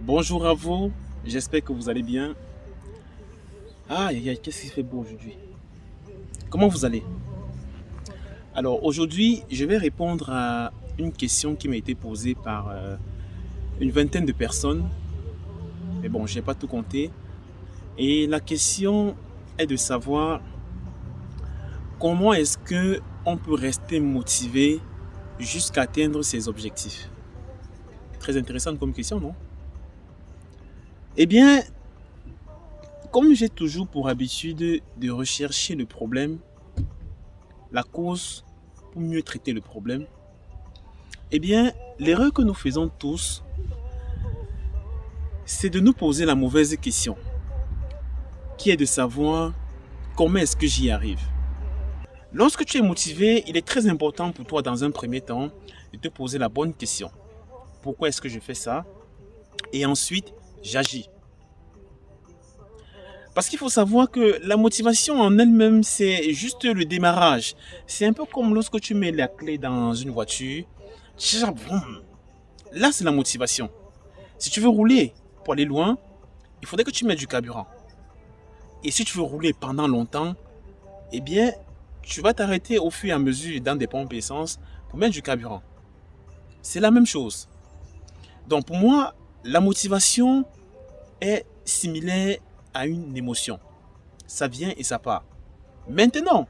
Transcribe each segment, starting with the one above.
Bonjour à vous, j'espère que vous allez bien. Qu'est-ce qui fait beau aujourd'hui? Comment vous allez? Alors aujourd'hui, je vais répondre à une question qui m'a été posée par une vingtaine de personnes. Mais bon, je n'ai pas tout compté. Et la question est de savoir comment est-ce que on peut rester motivé jusqu'à atteindre ses objectifs. Très intéressante comme question, non? Eh bien, comme j'ai toujours pour habitude de rechercher le problème, la cause pour mieux traiter le problème, eh bien, l'erreur que nous faisons tous, c'est de nous poser la mauvaise question, qui est de savoir comment est-ce que j'y arrive. Lorsque tu es motivé, il est très important pour toi, dans un premier temps, de te poser la bonne question. Pourquoi est-ce que je fais ça? Et ensuite, j'agis. Parce qu'il faut savoir que la motivation en elle-même, c'est juste le démarrage. C'est un peu comme lorsque tu mets la clé dans une voiture. Là, c'est la motivation. Si tu veux rouler pour aller loin, il faudrait que tu mettes du carburant. Et si tu veux rouler pendant longtemps, eh bien, tu vas t'arrêter au fur et à mesure dans des pompes essence pour mettre du carburant. C'est la même chose. Donc pour moi, la motivation est similaire à une émotion. Ça vient et ça part. Maintenant,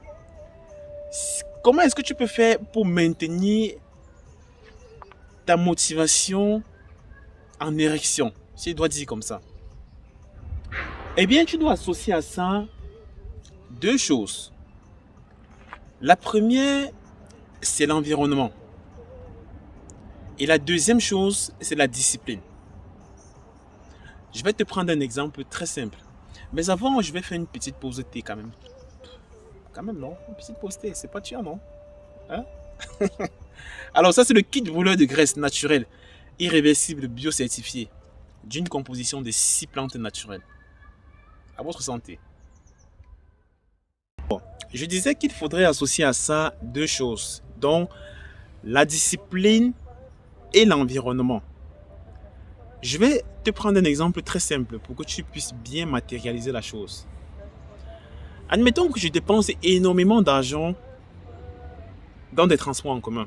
comment est-ce que tu peux faire pour maintenir ta motivation en érection, si je dois dire comme ça? Eh bien, tu dois associer à ça deux choses. La première, c'est l'environnement. Et la deuxième chose, c'est la discipline. Je vais te prendre un exemple très simple. Mais avant, je vais faire une petite pause thé quand même. Quand même, non? Une petite pause thé, c'est pas tuant, non? Hein? Alors ça, c'est le kit brûleur de graisse naturelle, irréversible, biocertifié, d'une composition de 6 plantes naturelles. À votre santé. Je disais qu'il faudrait associer à ça deux choses, dont la discipline et l'environnement. Je vais te prendre un exemple très simple pour que tu puisses bien matérialiser la chose. Admettons que je dépense énormément d'argent dans des transports en commun.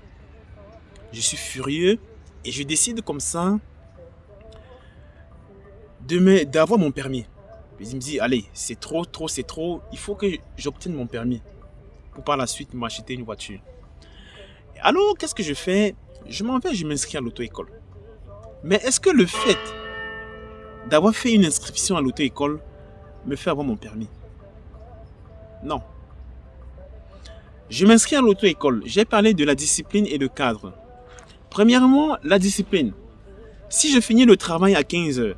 Je suis furieux et je décide comme ça d'avoir mon permis. Je me dis, allez, c'est trop, il faut que j'obtienne mon permis pour par la suite m'acheter une voiture. Alors, qu'est-ce que je fais? Je m'en vais, je m'inscris à l'auto-école. Mais est-ce que le fait d'avoir fait une inscription à l'auto-école me fait avoir mon permis? Non. Je m'inscris à l'auto-école. J'ai parlé de la discipline et le cadre. Premièrement, la discipline. Si je finis le travail à 15 heures,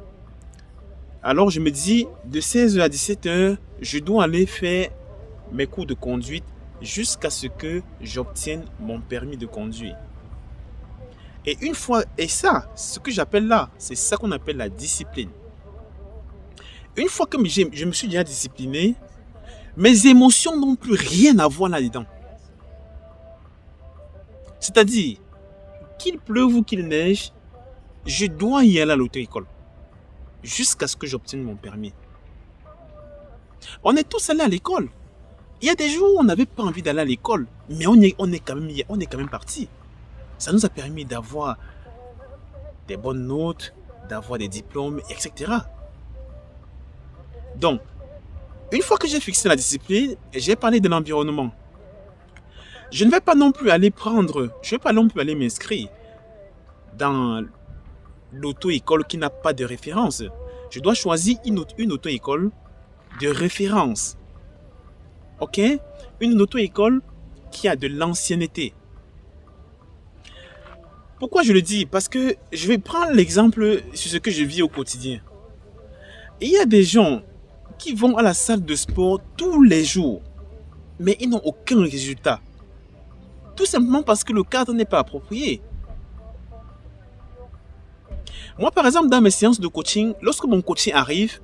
alors je me dis de 16 heures à 17 heures, je dois aller faire mes cours de conduite jusqu'à ce que j'obtienne mon permis de conduire. Et une fois, et ça, ce que j'appelle là, c'est ça qu'on appelle la discipline. Une fois que je me suis déjà discipliné, mes émotions n'ont plus rien à voir là-dedans. C'est-à-dire, qu'il pleuve ou qu'il neige, je dois y aller à l'auto-école jusqu'à ce que j'obtienne mon permis. On est tous allés à l'école. Il y a des jours où on n'avait pas envie d'aller à l'école, mais on est quand même parti. Ça nous a permis d'avoir des bonnes notes, d'avoir des diplômes, etc. Donc, une fois que j'ai fixé la discipline, j'ai parlé de l'environnement. Je ne vais pas non plus aller m'inscrire dans l'auto-école qui n'a pas de référence. Je dois choisir une auto-école de référence. Ok? Une auto-école qui a de l'ancienneté. Pourquoi je le dis? Parce que je vais prendre l'exemple sur ce que je vis au quotidien. Il y a des gens qui vont à la salle de sport tous les jours, mais ils n'ont aucun résultat. Tout simplement parce que le cadre n'est pas approprié. Moi, par exemple, dans mes séances de coaching, lorsque mon coaching arrive,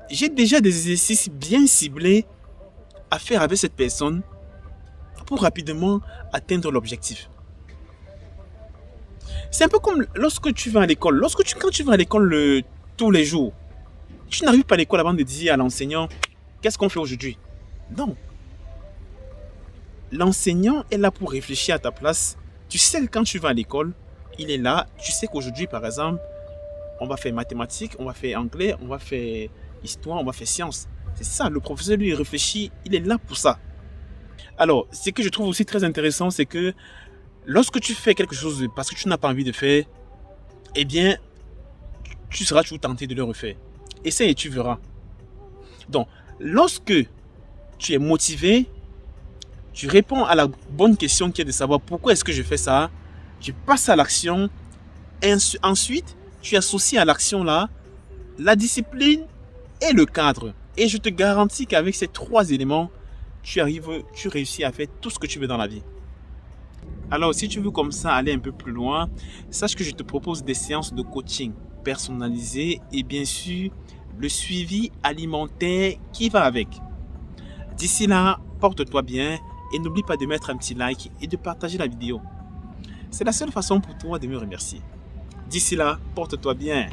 j'ai déjà des exercices bien ciblés à faire avec cette personne pour rapidement atteindre l'objectif. C'est un peu comme lorsque tu vas à l'école. Quand tu vas à l'école tous les jours, tu n'arrives pas à l'école avant de dire à l'enseignant, qu'est-ce qu'on fait aujourd'hui? Non. L'enseignant est là pour réfléchir à ta place. Tu sais que quand tu vas à l'école, il est là. Tu sais qu'aujourd'hui, par exemple, on va faire mathématiques, on va faire anglais, on va faire histoire, on va faire sciences. C'est ça, le professeur, lui, il réfléchit, il est là pour ça. Alors, ce que je trouve aussi très intéressant, c'est que lorsque tu fais quelque chose parce que tu n'as pas envie de faire, eh bien, tu seras toujours tenté de le refaire. Essaye et tu verras. Donc, lorsque tu es motivé, tu réponds à la bonne question qui est de savoir pourquoi est-ce que je fais ça, tu passes à l'action, et ensuite, tu associes à l'action là la discipline et le cadre. Et je te garantis qu'avec ces trois éléments, tu réussis à faire tout ce que tu veux dans la vie. Alors, si tu veux comme ça aller un peu plus loin, sache que je te propose des séances de coaching personnalisées et bien sûr, le suivi alimentaire qui va avec. D'ici là, porte-toi bien et n'oublie pas de mettre un petit like et de partager la vidéo. C'est la seule façon pour toi de me remercier. D'ici là, porte-toi bien.